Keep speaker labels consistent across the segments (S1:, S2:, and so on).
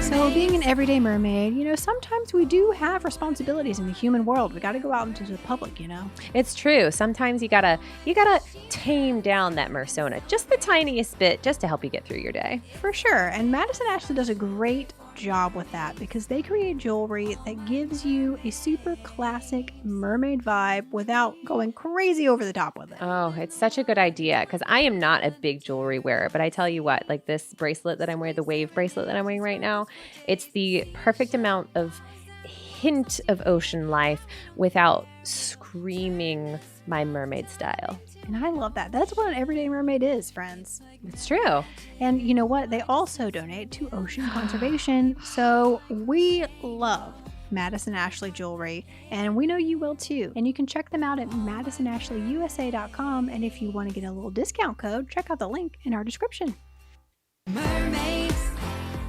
S1: So being an everyday mermaid, sometimes we do have responsibilities in the human world. We got to go out into the public,
S2: It's true. Sometimes you gotta tame down that persona just the tiniest bit, just to help you get through your day.
S1: For sure. And Madison Ashley does a great job with that because they create jewelry that gives you a super classic mermaid vibe without going crazy over the top with it.
S2: Oh, it's such a good idea because I am not a big jewelry wearer, but I tell you what, like this bracelet that I'm wearing, the wave bracelet that I'm wearing right now, it's the perfect amount of hint of ocean life without screaming my mermaid style.
S1: And I love that. That's what an everyday mermaid is, friends.
S2: It's true.
S1: And you know what? They also donate to ocean conservation. So we love Madison Ashley Jewelry, and we know you will too. And you can check them out at madisonashleyusa.com. And if you want to get a little discount code, check out the link in our description. Mermaids.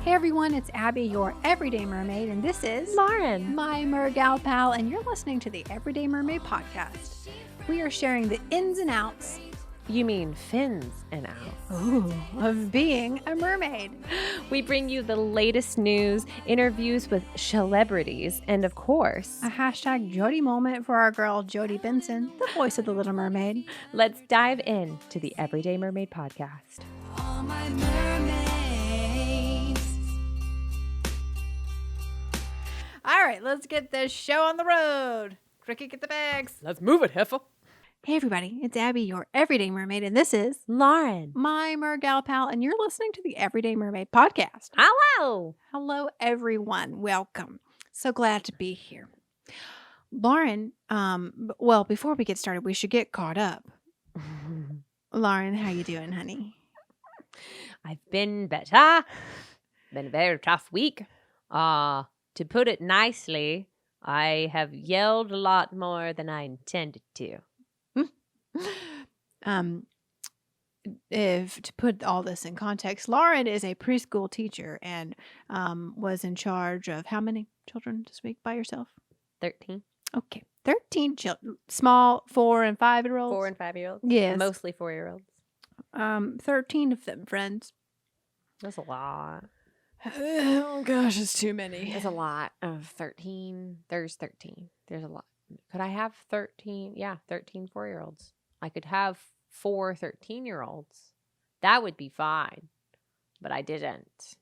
S1: Hey everyone, it's Abby, your everyday mermaid, and this is
S2: Lauren,
S1: my mergal pal, and you're listening to the Everyday Mermaid podcast. We are sharing the ins and outs.
S2: You mean fins and outs.
S1: Ooh, of being a mermaid.
S2: We bring you the latest news, interviews with celebrities, and of course,
S1: a hashtag Jody moment for our girl Jody Benson, the voice of the Little Mermaid.
S2: Let's dive in to the Everyday Mermaid podcast.
S1: All my mermaids. All right, let's get this show on the road. Cricket, get the bags.
S2: Let's move it, Heifer.
S1: Hey everybody, it's Abby, your everyday mermaid, and this is
S2: Lauren,
S1: my mergal pal, and you're listening to the Everyday Mermaid podcast.
S2: Hello.
S1: Hello everyone, welcome. So glad to be here. Lauren, well, before we get started, we should get caught up. Lauren, how you doing, honey?
S2: I've been better. Been a very tough week. To put it nicely, I have yelled a lot more than I intended to.
S1: If to put all this in context, Lauren is a preschool teacher and was in charge of how many children this week by yourself?
S2: 13.
S1: Okay, 13 children, small 4 and 5-year-olds.
S2: 4 and 5-year-olds.
S1: Yes,
S2: Mostly 4-year-olds.
S1: 13 of them, friends.
S2: That's a lot.
S1: Oh gosh, it's too many.
S2: There's a lot of 13. There's 13. There's a lot. Could I have 13? Yeah, 13 4-year-olds. I could have 4 13-year-olds. That would be fine. But I didn't.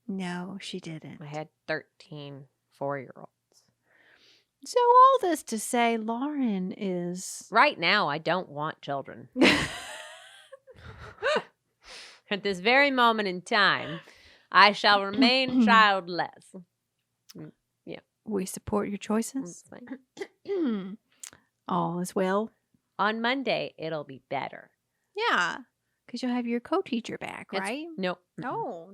S1: No, she didn't.
S2: I had 13 4-year-olds.
S1: So all this to say, Lauren is...
S2: Right now, I don't want children. At this very moment in time, I shall remain childless. Yeah.
S1: We support your choices.
S2: That's fine.
S1: All is well.
S2: On Monday, it'll be better.
S1: Yeah, because you'll have your co-teacher back, right?
S2: Nope.
S1: No.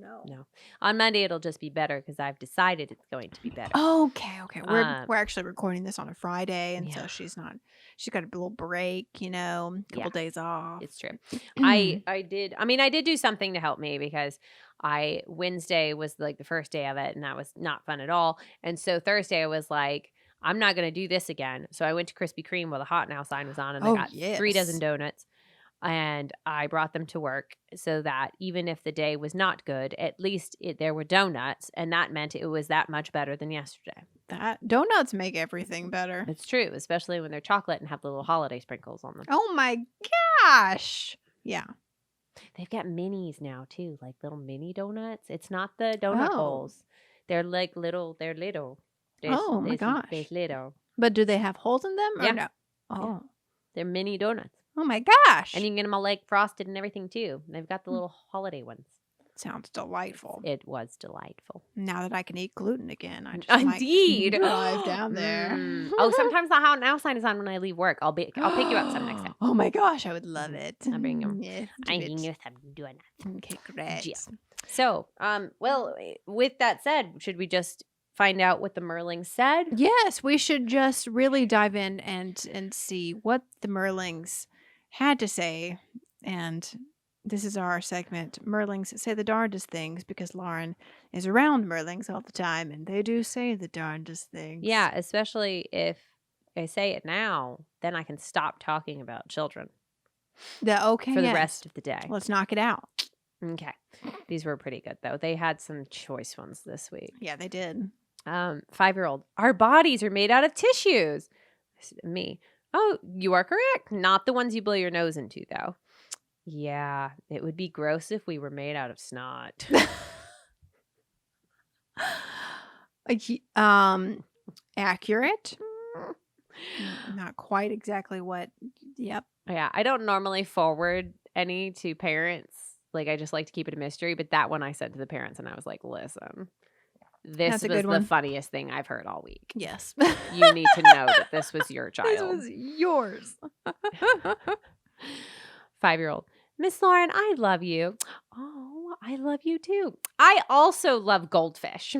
S2: On Monday, it'll just be better because I've decided it's going to be better.
S1: Okay. We're actually recording this on a Friday, and so
S2: Yeah.
S1: she's got a little break, a couple days off.
S2: It's true. I did do something to help me because Wednesday was like the first day of it, and that was not fun at all. And so Thursday, I was like, I'm not going to do this again. So I went to Krispy Kreme while the hot now sign was on, and I got 3 dozen donuts. And I brought them to work so that even if the day was not good, at least there were donuts. And that meant it was that much better than yesterday.
S1: That donuts make everything better.
S2: It's true, especially when they're chocolate and have the little holiday sprinkles on them.
S1: Oh my gosh. Yeah.
S2: They've got minis now too, like little mini donuts. It's not the donut holes. They're like little. They're little.
S1: Oh my gosh.
S2: They're little.
S1: But do they have holes in them? Or
S2: Yeah.
S1: no? Oh.
S2: They're mini donuts.
S1: Oh my gosh.
S2: And you can get them all like frosted and everything too. They've got the little holiday ones.
S1: Sounds delightful.
S2: It was delightful.
S1: Now that I can eat gluten again, I just
S2: Indeed.
S1: might drive down there.
S2: Oh, sometimes the hot now sign is on when I leave work. I'll pick you up some next time.
S1: Oh my gosh, I would love it.
S2: I'll bring them.
S1: Yeah,
S2: I
S1: do
S2: can
S1: it.
S2: use some donuts.
S1: Okay, great.
S2: Yeah. So, well, with that said, should we just find out what the Merlings said?
S1: Yes, we should just really dive in and see what the Merlings had to say. And this is our segment, Merlings Say the Darndest Things, because Lauren is around Merlings all the time, and they do say the darndest things.
S2: Yeah, especially if I say it now, then I can stop talking about children
S1: Okay,
S2: for the
S1: yes.
S2: rest of the day.
S1: Let's knock it out.
S2: Okay. These were pretty good, though. They had some choice ones this week.
S1: Yeah, they did.
S2: 5-year-old. Our bodies are made out of tissues. Me. Oh, you are correct. Not the ones you blow your nose into, though. Yeah, it would be gross if we were made out of snot.
S1: Accurate. Not quite exactly what. Yep.
S2: Yeah, I don't normally forward any to parents. Like, I just like to keep it a mystery. But that one I said to the parents, and I was like, listen, this
S1: That's a
S2: was
S1: good
S2: the
S1: one.
S2: funniest thing I've heard all week.
S1: Yes.
S2: You need to know that this was your child.
S1: This was yours.
S2: 5-year-old. Miss Lauren, I love you. Oh, I love you too. I also love goldfish.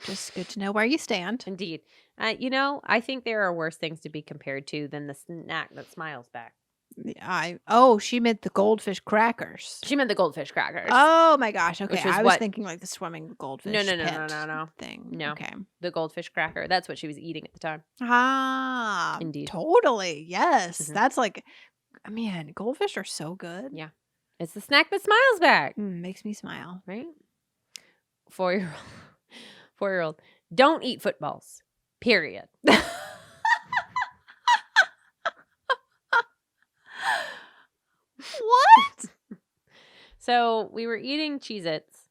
S1: Just good to know where you stand.
S2: Indeed. I think there are worse things to be compared to than the snack that smiles back.
S1: She meant the goldfish crackers.
S2: She meant the goldfish crackers.
S1: Oh my gosh. Okay.
S2: Which was
S1: I was
S2: what-
S1: thinking like the swimming goldfish
S2: No,
S1: pet thing.
S2: No.
S1: Okay.
S2: The goldfish cracker. That's what she was eating at the time.
S1: Ah.
S2: Indeed.
S1: Totally. Yes.
S2: Mhm.
S1: That's like, man, goldfish are so good.
S2: Yeah. It's the snack that smiles back.
S1: Makes me smile.
S2: Right? 4-year-old. Don't eat footballs. Period.
S1: What?
S2: So we were eating Cheez-Its,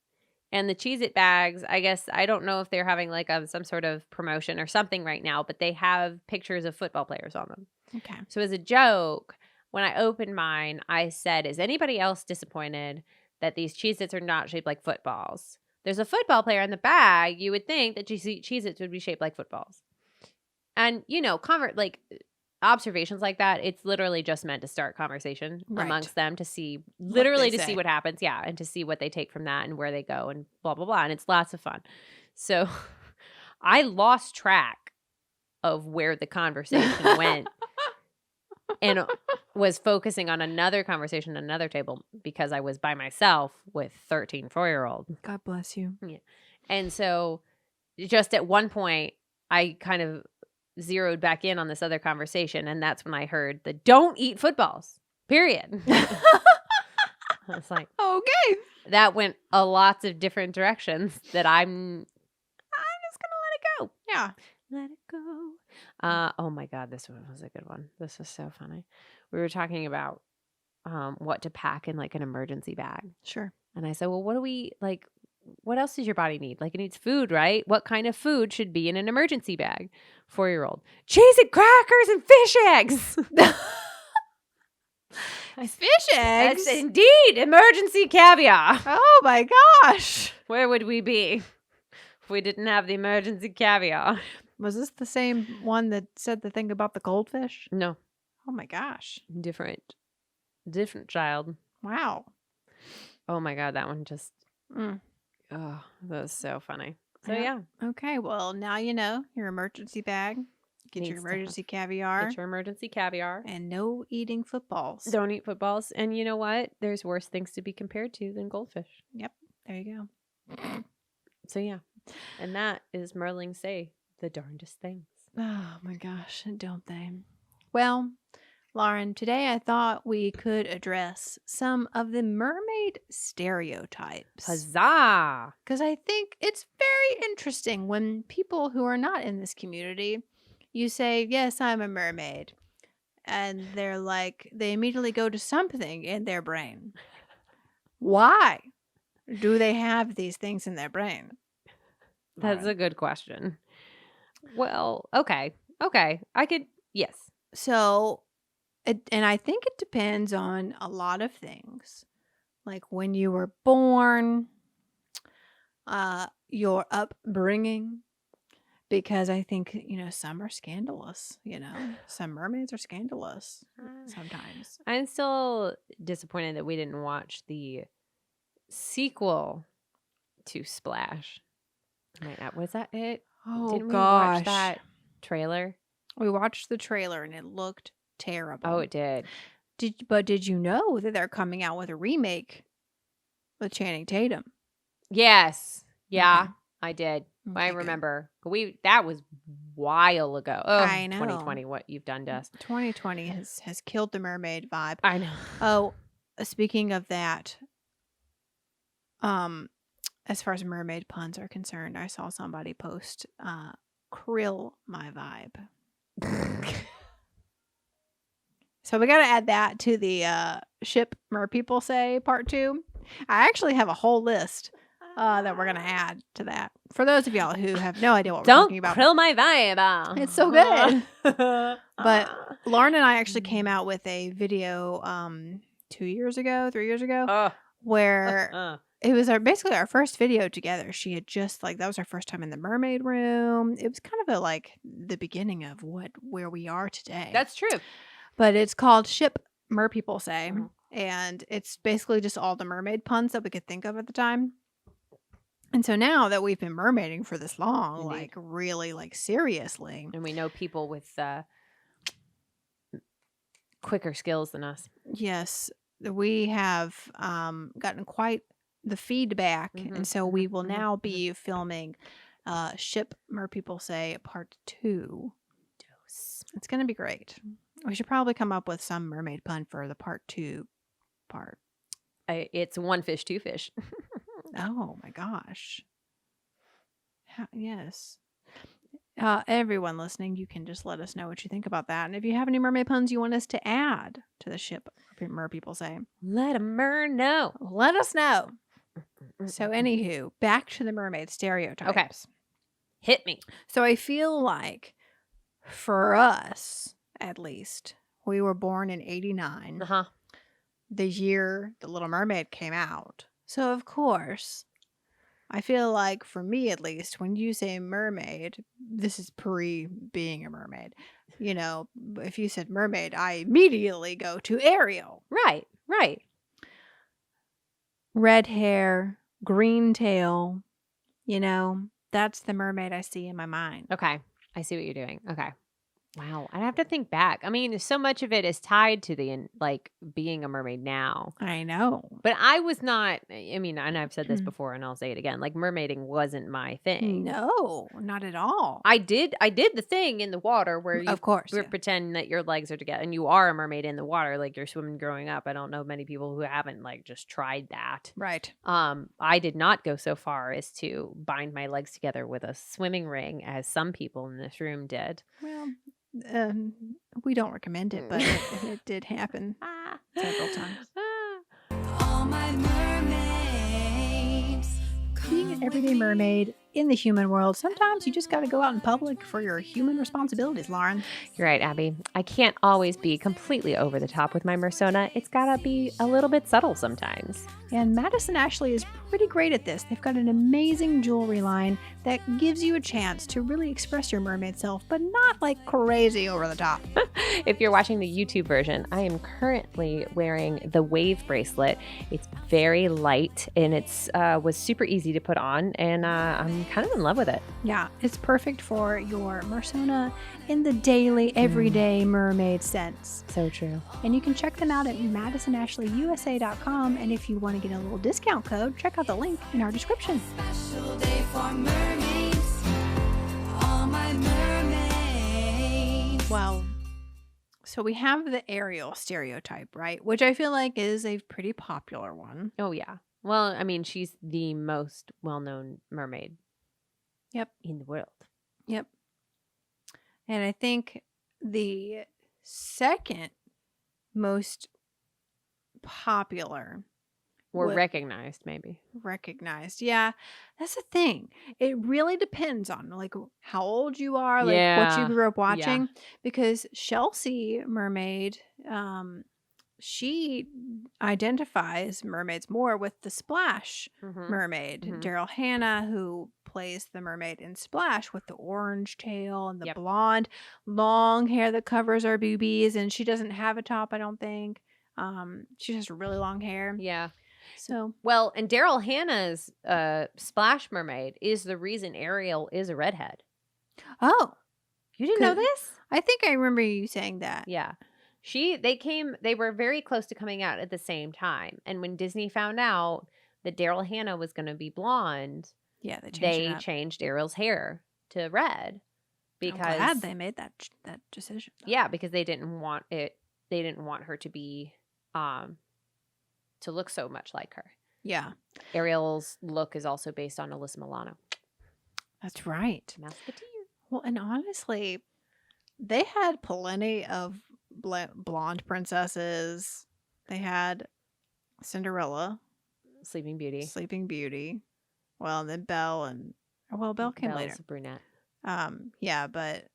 S2: and the Cheez-It bags, I guess, I don't know if they're having like some sort of promotion or something right now, but they have pictures of football players on them.
S1: Okay.
S2: So as a joke, when I opened mine, I said, is anybody else disappointed that these Cheez-Its are not shaped like footballs? There's a football player in the bag. You would think that Cheez-Its would be shaped like footballs. And, observations like that, it's literally just meant to start conversation
S1: Right.
S2: amongst them to see,
S1: say.
S2: see what happens. Yeah. And to see what they take from that and where they go and blah, blah, blah. And it's lots of fun. So I lost track of where the conversation went and was focusing on another conversation at another table because I was by myself with 13 4-year-old.
S1: God bless you.
S2: And so just at one point, I kind of zeroed back in on this other conversation, and that's when I heard the don't eat footballs, period. I was like,
S1: Okay.
S2: that went a lots of different directions that I'm just going to let it go.
S1: Yeah.
S2: Let it go. Oh my God, this one was a good one. This was so funny. We were talking about what to pack in like an emergency bag.
S1: Sure.
S2: And I said, well, what else does your body need? Like, it needs food, right? What kind of food should be in an emergency bag? 4-year-old. Cheez-It crackers and fish eggs.
S1: Fish eggs?
S2: That's indeed emergency caviar.
S1: Oh my gosh.
S2: Where would we be if we didn't have the emergency caviar?
S1: Was this the same one that said the thing about the goldfish?
S2: No,
S1: Oh my gosh.
S2: different child.
S1: Wow.
S2: Oh my God, that one just,
S1: Mm.
S2: oh, that was so funny. So
S1: Yeah.
S2: yeah,
S1: Okay. Well, now you know your emergency bag. Get your
S2: Needs to have-
S1: emergency caviar.
S2: get your emergency caviar.
S1: And no eating footballs.
S2: Don't eat footballs. And you know what? There's worse things to be compared to than goldfish.
S1: There you go.
S2: So yeah. And that is Merling Say, the darndest things.
S1: Oh my gosh, don't they? Well, Lauren, today I thought we could address some of the mermaid stereotypes.
S2: Huzzah!
S1: Because I think it's very interesting when people who are not in this community, you say, yes, I'm a mermaid. And they're like, they immediately go to something in their brain. Why do they have these things in their brain?
S2: That's a good question. Well, okay. I could, yes.
S1: So, and I think it depends on a lot of things, like when you were born, your upbringing, because I think, some are scandalous, some mermaids are scandalous sometimes.
S2: I'm still disappointed that we didn't watch the sequel to Splash. Wait, was that it?
S1: Oh,
S2: Didn't we
S1: gosh.
S2: watch that trailer?
S1: We watched the trailer and it looked terrible.
S2: Oh, it did.
S1: Did you know that they're coming out with a remake with Channing Tatum?
S2: Yes. Yeah,
S1: Okay.
S2: I did.
S1: Okay,
S2: I
S1: good.
S2: remember. That was while ago. Oh,
S1: I know.
S2: 2020, what you've done to us.
S1: 2020 has killed the mermaid vibe.
S2: I know.
S1: Oh, speaking of that, as far as mermaid puns are concerned, I saw somebody post krill my vibe. So we got to add that to the ship mer people say part 2. I actually have a whole list that we're going to add to that. For those of y'all who have no idea what we're talking about.
S2: Don't krill my vibe.
S1: It's so good. But Lauren and I actually came out with a video 3 years ago, where it was basically our first video together. She had just that was our first time in the mermaid room. It was kind of the beginning of where we are today.
S2: That's true.
S1: But it's called Ship Mer People Say. Mm-hmm. And it's basically just all the mermaid puns that we could think of at the time. And so now that we've been mermaiding for this long,
S2: Indeed.
S1: Really seriously.
S2: And we know people with quicker skills than us.
S1: Yes. We have gotten quite the feedback. Mm-hmm. And so we will now be filming Ship Mer People Say part 2. It's going to be great. We should probably come up with some mermaid pun for the part 2 part.
S2: It's one fish, two fish.
S1: Oh my gosh. Yes. Everyone listening, you can just let us know what you think about that. And if you have any mermaid puns you want us to add to the Ship Mer People Say,
S2: let a mer know.
S1: Let us know. So anywho, back to the mermaid stereotypes.
S2: Okay. Hit me.
S1: So I feel like for us, at least, we were born in 89.
S2: Uh-huh.
S1: The year The Little Mermaid came out. So, of course, I feel like for me, at least, when you say mermaid, this is pre being a mermaid. You know, if you said mermaid, I immediately go to Ariel.
S2: Right.
S1: Red hair, green tail, that's the mermaid I see in my mind.
S2: Okay. I see what you're doing. Okay. Wow. I'd have to think back. I mean, so much of it is tied to being a mermaid now.
S1: I know.
S2: But I was not, and I've said this before and I'll say it again, mermaiding wasn't my thing.
S1: No, not at all.
S2: I did the thing in the water where you
S1: of course,
S2: pretend that your legs are together and you are a mermaid in the water, like you're swimming growing up. I don't know many people who haven't just tried that.
S1: Right.
S2: I did not go so far as to bind my legs together with a swimming ring as some people in this room did.
S1: Well, we don't recommend it, but it did happen several times. All my mermaids. Being an everyday mermaid in the human world, sometimes you just got to go out in public for your human responsibilities, Lauren.
S2: You're right, Abby. I can't always be completely over the top with my persona. It's got to be a little bit subtle sometimes.
S1: And Madison Ashley is pretty great at this. They've got an amazing jewelry line that gives you a chance to really express your mermaid self, but not crazy over the top.
S2: If you're watching the YouTube version, I am currently wearing the wave bracelet. It's very light and it's was super easy to put on, and I'm kind of in love with it.
S1: Yeah, it's perfect for your persona in the daily, everyday mermaid sense.
S2: So true.
S1: And you can check them out at MadisonAshleyUSA.com. And if you want to get a little discount code, check out the link in our description. Special day for mermaids. All my mermaids. Well, so we have the Ariel stereotype, right? Which I feel like is a pretty popular one.
S2: Oh, yeah. Well, she's the most well-known mermaid.
S1: Yep.
S2: In the world.
S1: Yep. And I think the second most popular
S2: or recognized, maybe.
S1: Recognized. Yeah. That's the thing. It really depends on how old you are, what you grew up watching. Yeah. Because Chelsea Mermaid, she identifies mermaids more with the Splash mermaid. Daryl Hannah, who plays the mermaid in Splash with the orange tail and the blonde long hair that covers her boobies, and she doesn't have a top, I don't think. She has really long hair.
S2: Yeah.
S1: So
S2: and Daryl Hannah's Splash mermaid is the reason Ariel is a redhead.
S1: Oh,
S2: you didn't know this?
S1: I think I remember you saying that.
S2: Yeah. They were very close to coming out at the same time. And when Disney found out that Daryl Hannah was going to be blonde,
S1: they
S2: changed Ariel's hair to red because
S1: I'm glad they made that decision. Though.
S2: Yeah, because they didn't want it. They didn't want her to be, to look so much like her.
S1: Yeah.
S2: Ariel's look is also based on Alyssa Milano.
S1: That's right.
S2: Musketeer.
S1: Well, and honestly, they had plenty of blonde princesses. They had Cinderella,
S2: Sleeping Beauty.
S1: Well, and then Belle Belle came
S2: Belle's
S1: later.
S2: a brunette.
S1: Yeah, but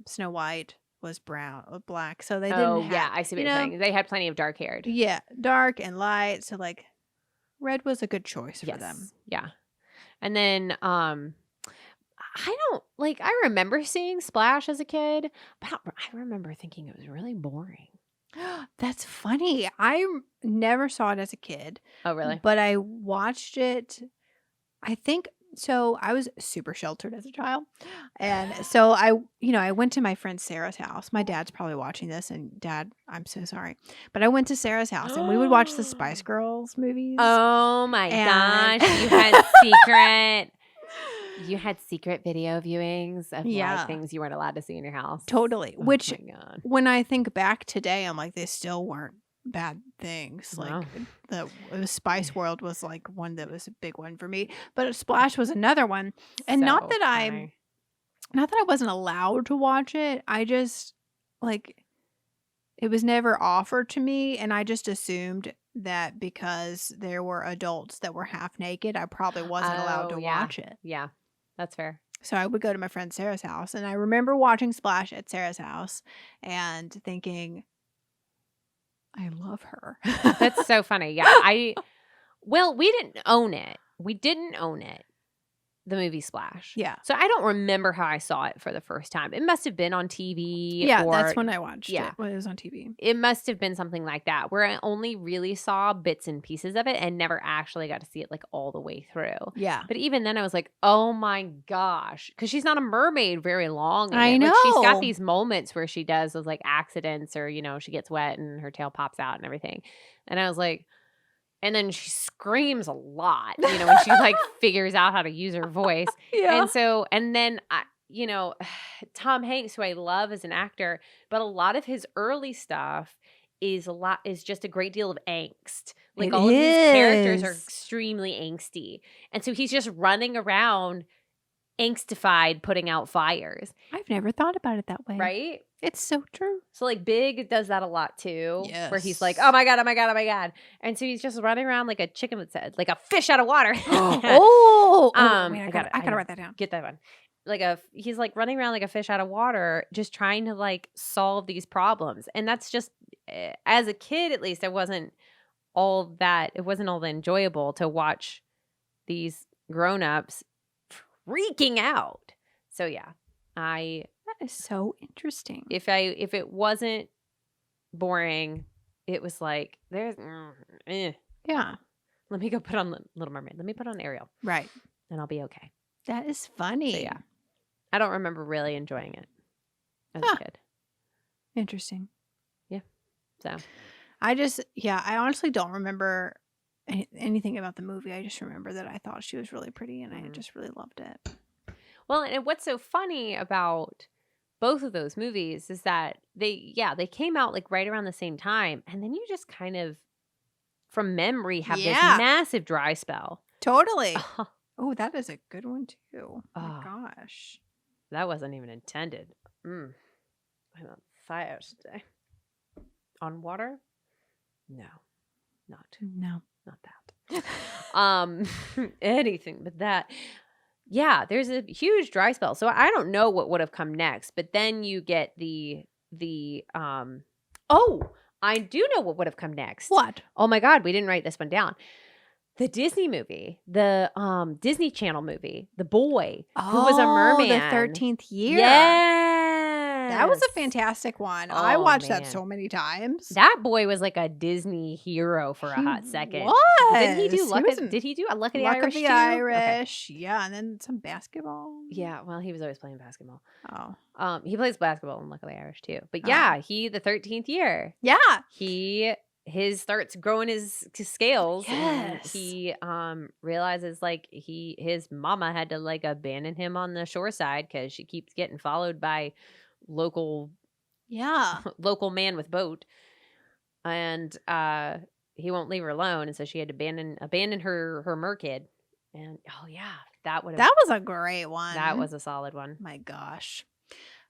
S1: Snow White was black. So they
S2: Oh,
S1: didn't have,
S2: yeah, I see what you're saying. They had plenty of dark haired.
S1: Yeah, dark and light. So like red was a good choice for them.
S2: Yeah. And then I remember seeing Splash as a kid, but I remember thinking it was really boring.
S1: That's funny. I never saw it as a kid.
S2: Oh, really?
S1: But I watched it, I think. So I was super sheltered as a child. And so I went to my friend Sarah's house. My dad's probably watching this, and Dad, I'm so sorry. But I went to Sarah's house and we would watch the Spice Girls movies.
S2: Oh my
S1: And-
S2: gosh. You had secret video viewings of
S1: Yeah.
S2: like things you weren't allowed to see in your house.
S1: Totally.
S2: Oh
S1: Which
S2: my God.
S1: when I think back today, I'm like, they still weren't bad things.
S2: No.
S1: Like the Spice World was like one that was a big one for me. But Splash was another one. And not
S2: So
S1: that I wasn't allowed to watch it. I just like it was never offered to me, and I just assumed that because there were adults that were half naked, I probably wasn't allowed to watch it.
S2: Yeah, that's fair.
S1: So I would go to my friend Sarah's house, and I remember watching Splash at Sarah's house and thinking, I love her.
S2: That's so funny. Yeah, we didn't own it. The movie Splash.
S1: Yeah.
S2: So I don't remember how I saw it for the first time. It must have been on TV.
S1: Yeah,
S2: or,
S1: that's when I watched
S2: yeah.
S1: it, when it was on TV.
S2: It must have been something like that, where I only really saw bits and pieces of it and never actually got to see it like all the way through.
S1: Yeah.
S2: But even then I was like, oh my gosh. Because she's not a mermaid very long. in
S1: I
S2: it. Like, she's got
S1: know.
S2: these moments where she does those like accidents, or, she gets wet and her tail pops out and everything. And I was like, and then she screams a lot, when she like figures out how to use her voice.
S1: Yeah.
S2: And then Tom Hanks, who I love as an actor, but a lot of his early stuff is just a great deal of angst. Like all of his characters are extremely angsty. And so he's just running around angstified, putting out fires.
S1: I've never thought about it that way.
S2: Right?
S1: It's so true.
S2: So like Big does that a lot too.
S1: Yes.
S2: Where he's like, oh my God, oh my God, oh my God. And so he's just running around like a chicken with head, like a fish out of water.
S1: Wait,
S2: I
S1: gotta write that down.
S2: Get that one. He's like running around like a fish out of water, just trying to like solve these problems. And that's just, as a kid at least, it wasn't all that enjoyable to watch these grown-ups freaking out. So yeah,
S1: That is so interesting.
S2: if it wasn't boring, it was like
S1: Yeah.
S2: let me go put on Little Mermaid. Let me put on Ariel,
S1: Right.
S2: and I'll be okay.
S1: That is funny.
S2: So yeah, I don't remember really enjoying it as a kid.
S1: Interesting.
S2: So
S1: I honestly don't remember anything about the movie. I just remember that I thought she was really pretty, and I just really loved it.
S2: well, and what's so funny about both of those movies is that they came out like right around the same time, and then you just kind of, from memory, have this massive dry spell.
S1: Totally. Oh, that is a good one too. Oh my gosh.
S2: That wasn't even intended. I'm on fire today. On water? No, not that. Anything but that. Yeah, there's a huge dry spell. So I don't know what would have come next, but then you get the I do know what would have come next.
S1: What?
S2: Oh my God, we didn't write this one down. The Disney movie, the Disney Channel movie, The Boy Who Was a Merman.
S1: The 13th Year.
S2: Yes.
S1: That was a fantastic one.
S2: Oh,
S1: I watched that
S2: man.
S1: so many times.
S2: That boy was like a Disney hero for a hot second.
S1: What?
S2: Didn't he do Luck of the Irish too? Okay.
S1: Irish. Yeah, and then some basketball.
S2: Yeah, well, he was always playing basketball.
S1: Oh.
S2: He plays basketball in Luck of the Irish too. But yeah, the 13th Year.
S1: Yeah.
S2: He his starts growing his scales. And
S1: Yes.
S2: he realizes like his mama had to like abandon him on the shore side because she keeps getting followed by local
S1: Yeah.
S2: man with boat, and he won't leave her alone, and so she had to abandon her mer kid. And oh yeah, that was
S1: a great one.
S2: that was a solid one.
S1: My gosh.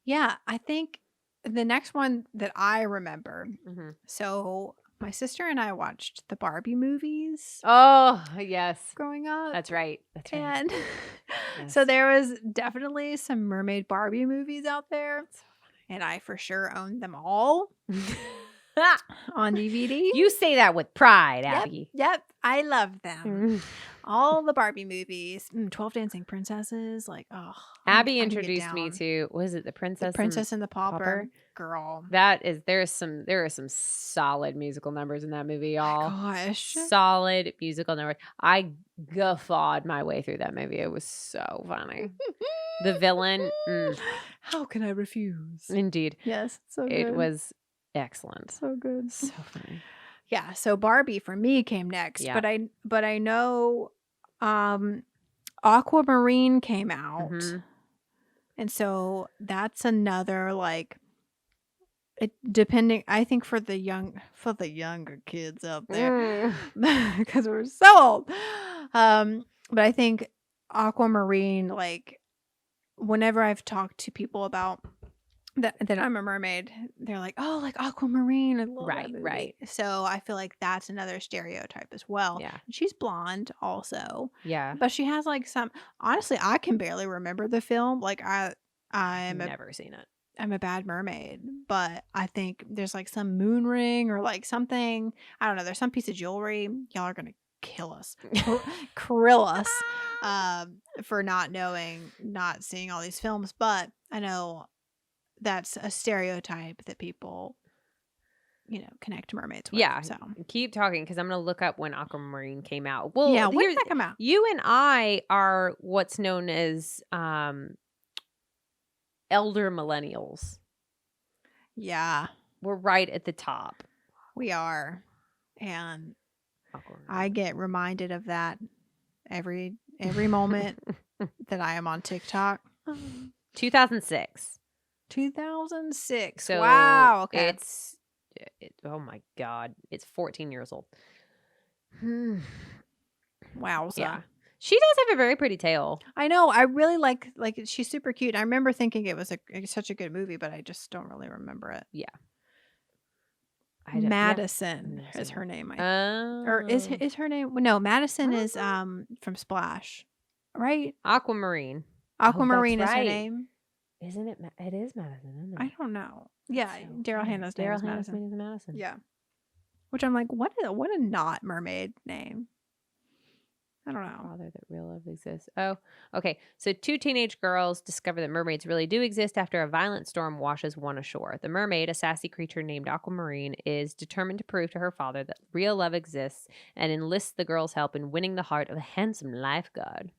S1: Yeah, I think the next one that I remember.
S2: Mm-hmm.
S1: So my sister and I watched the Barbie movies
S2: Oh yes,
S1: growing up.
S2: that's right. That's right.
S1: And
S2: Yes.
S1: so there was definitely some mermaid Barbie movies out there. And I for sure owned them all on DVD.
S2: You say that with pride, Abby.
S1: Yep. I love them. All the Barbie movies. 12 Dancing Princesses. Like, oh.
S2: Abby introduced me to, was it the Princess
S1: and the Pauper?
S2: Pauper?
S1: Girl.
S2: There are some solid musical numbers in that movie, y'all.
S1: Gosh.
S2: Solid musical numbers. I guffawed my way through that movie. It was so funny. The villain.
S1: How can I refuse?
S2: Indeed.
S1: Yes. So good.
S2: It was excellent.
S1: So good.
S2: So funny.
S1: Yeah. So Barbie for me came next.
S2: Yeah.
S1: But I know Aquamarine came out.
S2: Mm-hmm.
S1: And so that's another like depending, I think for the younger kids out there, because we're so old. But I think Aquamarine, like whenever I've talked to people about that I'm a mermaid, they're like, oh, like Aquamarine. I love that movie.
S2: Right.
S1: So I feel like that's another stereotype as well.
S2: Yeah.
S1: She's blonde also.
S2: Yeah.
S1: But she has like honestly, I can barely remember the film. Like
S2: I've never seen it.
S1: I'm a bad mermaid, but I think there's like some moon ring or like something. I don't know. There's some piece of jewelry. Y'all are going to kill us, krill us for not seeing all these films. But I know that's a stereotype that people, connect mermaids with.
S2: Yeah.
S1: So
S2: Keep talking because I'm going to look up when Aquamarine came out. Well,
S1: yeah, when did that come out?
S2: You and I are what's known as elder millennials.
S1: Yeah.
S2: We're right at the top.
S1: We are. And
S2: Aquamarine.
S1: I get reminded of that every moment that I am on TikTok.
S2: 2006.
S1: 2006.
S2: So
S1: wow. Okay.
S2: Oh my God. It's 14 years old.
S1: Wow.
S2: Yeah. She does have a very pretty tail.
S1: I know. I really like she's super cute. I remember thinking it was such a good movie, but I just don't really remember it.
S2: Yeah.
S1: Madison is her name. Or is her name? No, Madison is from Splash, right?
S2: Aquamarine.
S1: Aquamarine is her name.
S2: Isn't it? It is Madison, isn't it?
S1: I don't know. Yeah, Daryl Hannah's name is Madison. Yeah. Which I'm like, what a not mermaid name. I don't know.
S2: Father that real love exists. Oh, okay. So 2 teenage girls discover that mermaids really do exist after a violent storm washes one ashore. The mermaid, a sassy creature named Aquamarine, is determined to prove to her father that real love exists and enlists the girls' help in winning the heart of a handsome lifeguard.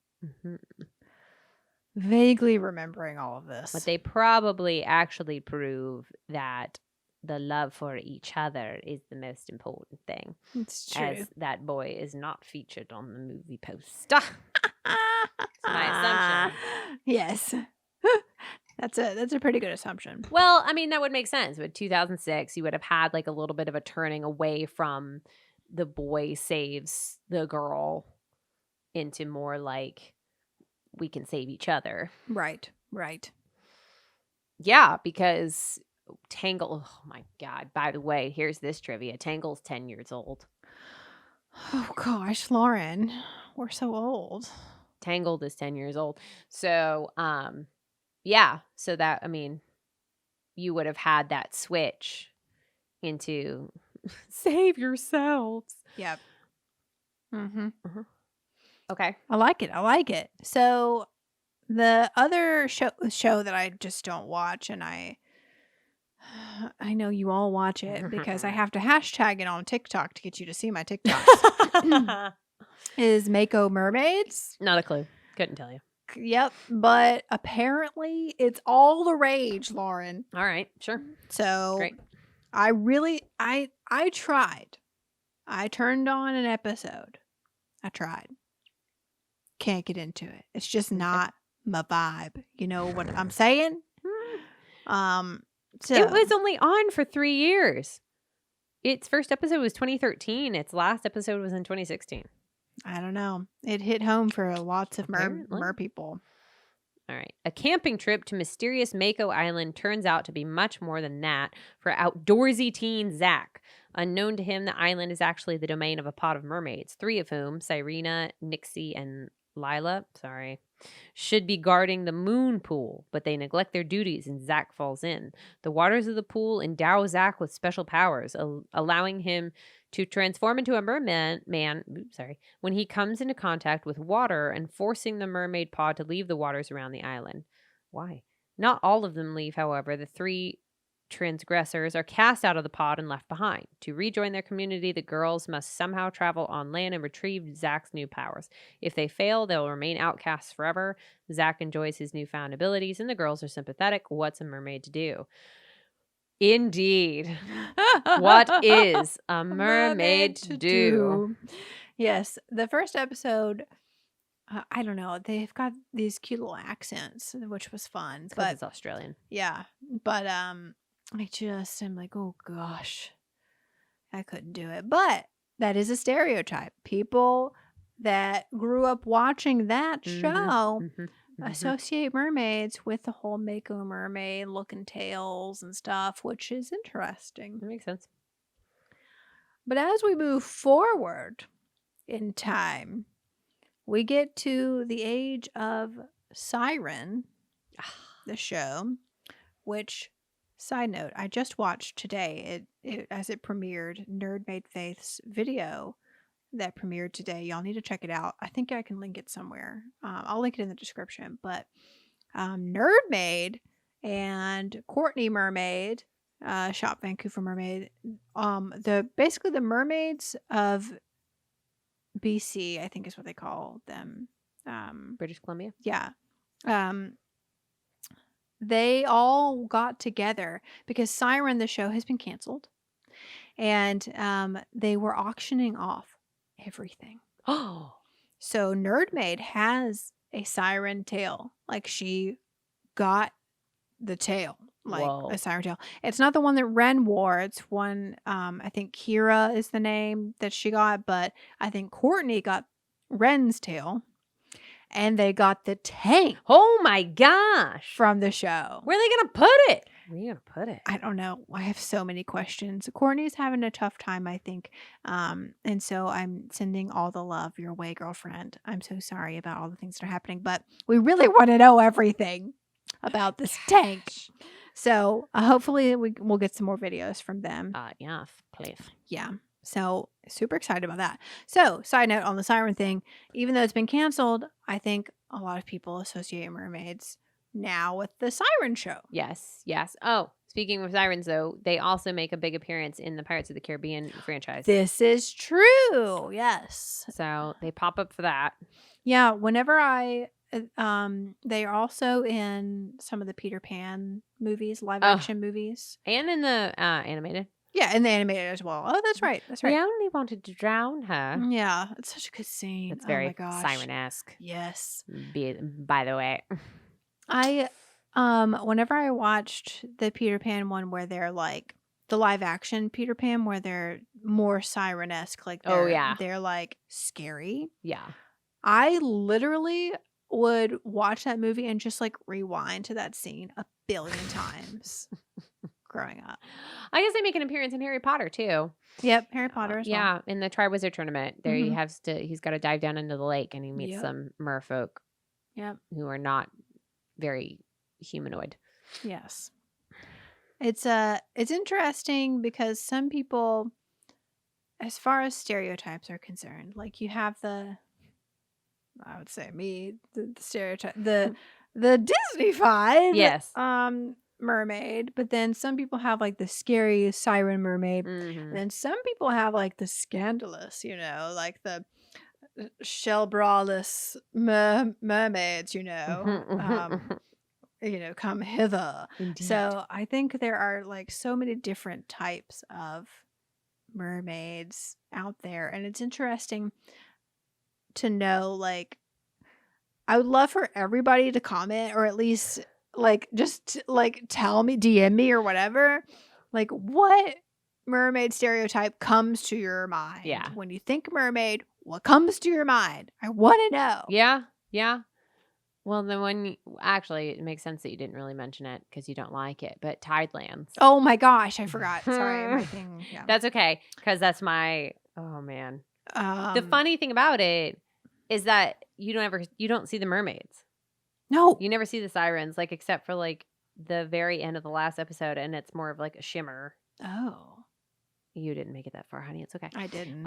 S1: Vaguely remembering all of this.
S2: But they probably actually prove that the love for each other is the most important thing.
S1: It's true.
S2: As that boy is not featured on the movie poster. That's my assumption.
S1: Yes. That's a pretty good assumption.
S2: Well, I mean, that would make sense. With 2006, you would have had like a little bit of a turning away from the boy saves the girl into more like we can save each other.
S1: Right.
S2: Yeah, because Tangle, oh my God. By the way, here's this trivia. Tangle's 10 years old.
S1: Oh gosh, Lauren, we're so old.
S2: Tangled is 10 years old. So, yeah. So that, I mean, you would have had that switch into save yourselves.
S1: Yep.
S2: Okay.
S1: I like it. So the other show that I just don't watch, and I know you all watch it because I have to hashtag it on TikTok to get you to see my TikToks, is Mako Mermaids.
S2: Not a clue. Couldn't tell you.
S1: Yep. But apparently it's all the rage, Lauren.
S2: All right. Sure.
S1: So
S2: great.
S1: I tried I turned on an episode. I tried. Can't get into it. It's just not my vibe. You know what I'm saying? So
S2: It was only on for 3 years. Its first episode was 2013. Its last episode was in 2016.
S1: I don't know. It hit home for lots of
S2: Apparently.
S1: mer people.
S2: All right. A camping trip to mysterious Mako Island turns out to be much more than that for outdoorsy teen Zach. Unknown to him, the island is actually the domain of a pod of mermaids, 3 of whom, Sirena, Nixie, and Lila, should be guarding the moon pool, but they neglect their duties and Zach falls in. The waters of the pool endow Zach with special powers, allowing him to transform into a merman when he comes into contact with water and forcing the mermaid pod to leave the waters around the island. Why? Not all of them leave, however. The 3 transgressors are cast out of the pod and left behind. To rejoin their community, the girls must somehow travel on land and retrieve Zach's new powers. If they fail, they'll remain outcasts forever. Zach enjoys his newfound abilities, and the girls are sympathetic. What's a mermaid to do? Indeed. What is a mermaid to do?
S1: Yes, the first episode, I don't know. They've got these cute little accents, which was fun.
S2: But it's Australian.
S1: Yeah, but I'm like, oh gosh, I couldn't do it. But that is a stereotype. People that grew up watching that show associate mermaids with the whole Mako mermaid looking tails and stuff, which is interesting.
S2: That makes sense.
S1: But as we move forward in time, we get to the age of Siren, the show, which, side note, I just watched today, as it premiered, Nerd Made Faith's video that premiered today. Y'all need to check it out. I think I can link it somewhere. I'll link it in the description. But Nerd Made and Courtney Mermaid, Shop Vancouver Mermaid, basically the mermaids of BC, I think is what they call them.
S2: British Columbia?
S1: Yeah. They all got together because Siren, the show, has been canceled. And they were auctioning off everything.
S2: Oh.
S1: So Nerdmaid has a Siren tail. Like, she got the tail. Like,
S2: Whoa.
S1: a Siren tail. It's not the one that Ren wore. It's one, I think Kira is the name that she got. But I think Courtney got Ren's tail. And they got the tank.
S2: Oh my gosh.
S1: From the show.
S2: Where are they going to put it? Where are you going to put it?
S1: I don't know. I have so many questions. Courtney's having a tough time, I think. And so I'm sending all the love your way, girlfriend. I'm so sorry about all the things that are happening, but we really want to know everything about this tank. So hopefully we'll get some more videos from them.
S2: Yeah, please.
S1: Yeah. So super excited about that. So side note on the Siren thing, even though it's been canceled, I think a lot of people associate mermaids now with the Siren show.
S2: Yes. Oh, speaking of sirens, though, they also make a big appearance in the Pirates of the Caribbean franchise.
S1: This is true. Yes.
S2: So they pop up for that.
S1: Yeah. Whenever they are also in some of the Peter Pan movies, live action movies.
S2: And in the animated.
S1: Yeah, and the animated as well. Oh, that's right. That's right.
S2: We only wanted to drown her.
S1: Yeah, it's such a good scene.
S2: It's very Siren-esque.
S1: Yes.
S2: By the way.
S1: Whenever I watched the Peter Pan one where they're like the live action Peter Pan where they're more Siren-esque, like they're like scary.
S2: Yeah.
S1: I literally would watch that movie and just like rewind to that scene a billion times growing up.
S2: I guess they make an appearance in Harry Potter too.
S1: Yep, Harry Potter as well.
S2: Yeah, in the Triwizard Tournament. There he's got to dive down into the lake and he meets some merfolk.
S1: Yep.
S2: Who are not very humanoid.
S1: Yes. It's interesting because some people, as far as stereotypes are concerned, like you have I would say the stereotype, the Disney-fied
S2: yes
S1: mermaid, but then some people have like the scary Siren mermaid, and then some people have like the scandalous, like the shell braless mermaids, come hither. Indeed. So I think there are like so many different types of mermaids out there. And it's interesting to know, like, I would love for everybody to comment, or at least like just like tell me, DM me or whatever, like what mermaid stereotype comes to your mind.
S2: Yeah.
S1: When you think mermaid, what comes to your mind? I want to know.
S2: Yeah. Yeah. Well, then actually, it makes sense that you didn't really mention it because you don't like it, but Tidelands.
S1: Oh my gosh, I forgot. Sorry, my thing. Yeah.
S2: That's okay, because that's my, oh man. The
S1: The
S2: funny thing about it is that you don't see the mermaids.
S1: No.
S2: You never see the sirens, like, except for like the very end of the last episode, and it's more of like a shimmer.
S1: Oh.
S2: You didn't make it that far, honey. It's okay.
S1: I didn't.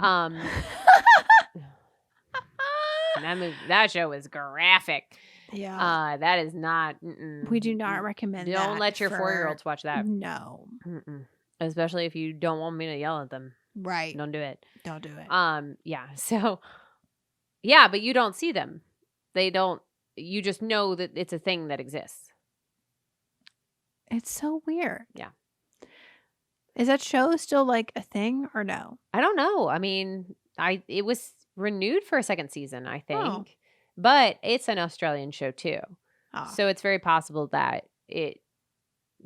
S2: That show is graphic.
S1: Yeah.
S2: That is not.
S1: We do not recommend that.
S2: Don't let your 4-year-olds watch that.
S1: No.
S2: Especially if you don't want me to yell at them.
S1: Right.
S2: Don't do it.
S1: Don't do it.
S2: Yeah. So, yeah, but you don't see them. They don't. You just know that it's a thing that exists.
S1: It's so weird.
S2: Yeah.
S1: Is that show still like a thing or no?
S2: I don't know. I mean, it was renewed for a second season, I think.
S1: Oh.
S2: But it's an Australian show too.
S1: Oh.
S2: So it's very possible that it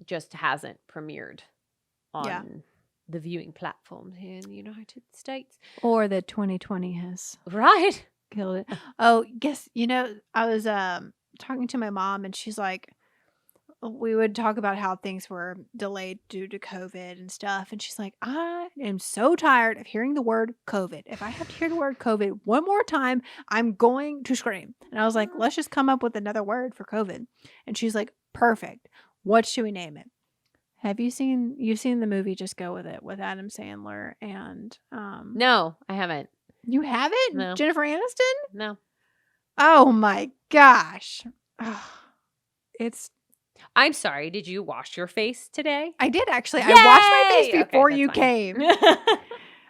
S2: just hasn't premiered on the viewing platforms here in the United States.
S1: Or that 2020 has
S2: Right.
S1: killed it. Oh, guess, I was talking to my mom and she's like, we would talk about how things were delayed due to COVID and stuff. And she's like, I am so tired of hearing the word COVID. If I have to hear the word COVID one more time, I'm going to scream. And I was like, let's just come up with another word for COVID. And she's like, perfect. What should we name it? You've seen the movie Just Go With It with Adam Sandler and
S2: No, I haven't.
S1: You haven't?
S2: No.
S1: Jennifer Aniston?
S2: No.
S1: Oh my gosh.
S2: I'm sorry. Did you wash your face today?
S1: I did actually.
S2: Yay!
S1: I washed my face before
S2: Okay,
S1: you
S2: that's
S1: came.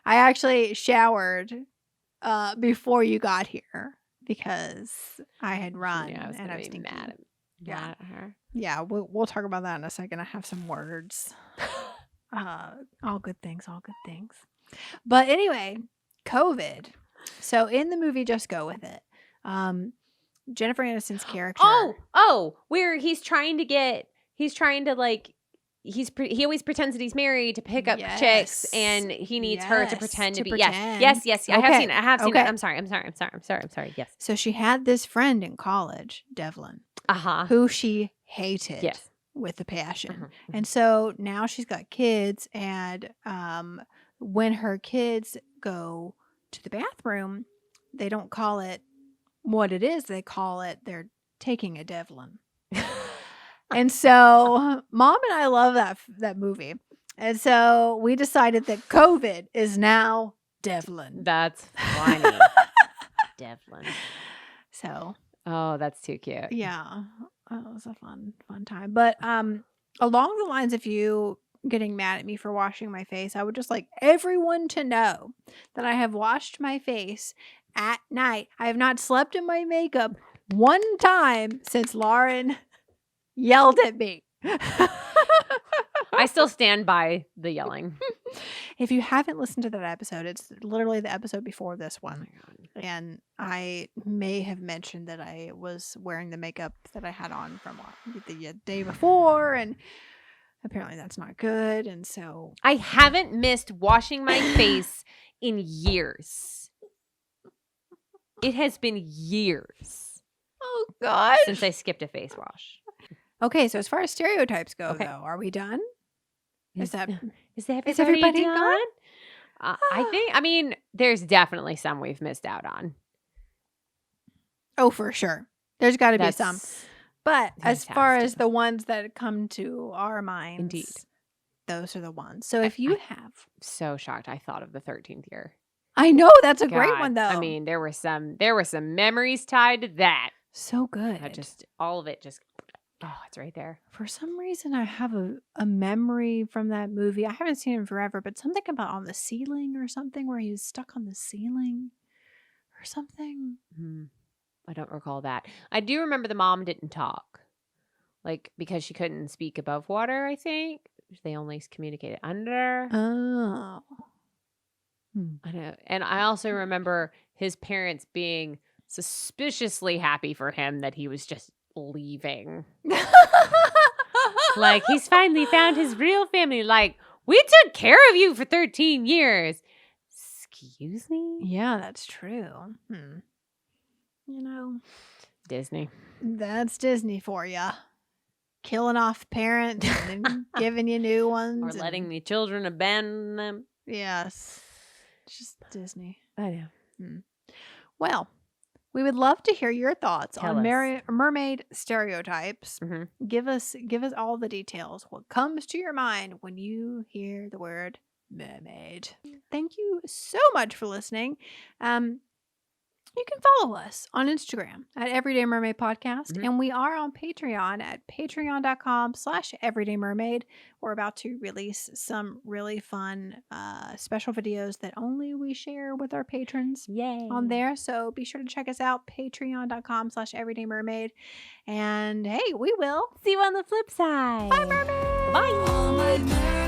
S1: I actually showered before you got here because I had run.
S2: Yeah, I was
S1: and I was
S2: be
S1: thinking,
S2: mad at her.
S1: Yeah, we'll talk about that in a second. I have some words. All good things, all good things. But anyway, COVID. So in the movie Just Go With It, Jennifer Aniston's character.
S2: Where he always pretends that he's married to pick up chicks, and he needs her to pretend to be.
S1: Pretend.
S2: Yes. I have seen it.
S1: Okay.
S2: I'm sorry. Yes.
S1: So she had this friend in college, Devlin, who she hated.
S2: Yes.
S1: With a passion. And so now she's got kids, and when her kids go to the bathroom, they don't call it what it is. They call it they're taking a Devlin. And so Mom and I love that movie. And so we decided that COVID is now Devlin.
S2: That's funny. Devlin.
S1: So.
S2: Oh, that's too cute.
S1: Yeah. It was a fun time. But along the lines of you getting mad at me for washing my face, I would just like everyone to know that I have washed my face at night. I have not slept in my makeup one time since Lauren yelled at me.
S2: I still stand by the yelling.
S1: If you haven't listened to that episode, it's literally the episode before this one.
S2: Oh my God.
S1: And I may have mentioned that I was wearing the makeup that I had on from the day before, and apparently that's not good. And so
S2: I haven't missed washing my face in years. It has been years.
S1: Oh gosh.
S2: Since I skipped a face wash.
S1: Okay, so as far as stereotypes go,
S2: Okay.
S1: though, are we done? Is
S2: everybody
S1: gone?
S2: I mean, there's definitely some we've missed out on.
S1: Oh, for sure. There's got to be
S2: That's
S1: some. But as
S2: fantastic.
S1: far as the ones that come to our minds,
S2: Indeed.
S1: those are the ones. So if you have.
S2: So shocked I thought of the 13th year.
S1: I know, that's a great
S2: God,
S1: one, though.
S2: I mean, there were some memories tied to that.
S1: So good.
S2: All of it just, it's right there.
S1: For some reason, I have a memory from that movie. I haven't seen it in forever, but something about on the ceiling or something where he was stuck on the ceiling or something.
S2: I don't recall that. I do remember the mom didn't talk. Like, because she couldn't speak above water, I think. They only communicated under.
S1: Oh.
S2: I know. And I also remember his parents being suspiciously happy for him that he was just leaving. Like, he's finally found his real family. Like, we took care of you for 13 years. Excuse me?
S1: Yeah, that's true. You know,
S2: Disney.
S1: that's Disney for you. Killing off parents and then giving you new ones.
S2: Or letting the children abandon them.
S1: Yes. It's just Disney.
S2: I know.
S1: Well, we would love to hear your thoughts
S2: Tell
S1: on
S2: us.
S1: mermaid stereotypes.
S2: Mm-hmm.
S1: Give us all the details. What comes to your mind when you hear the word mermaid? Thank you so much for listening. You can follow us on Instagram at Everyday Mermaid Podcast, and we are on Patreon at patreon.com/everydaymermaid. We're about to release some really fun special videos that only we share with our patrons on there. So be sure to check us out, patreon.com/everydaymermaid. And hey, we will
S2: see you on the flip side.
S1: Bye, mermaids!
S2: Bye.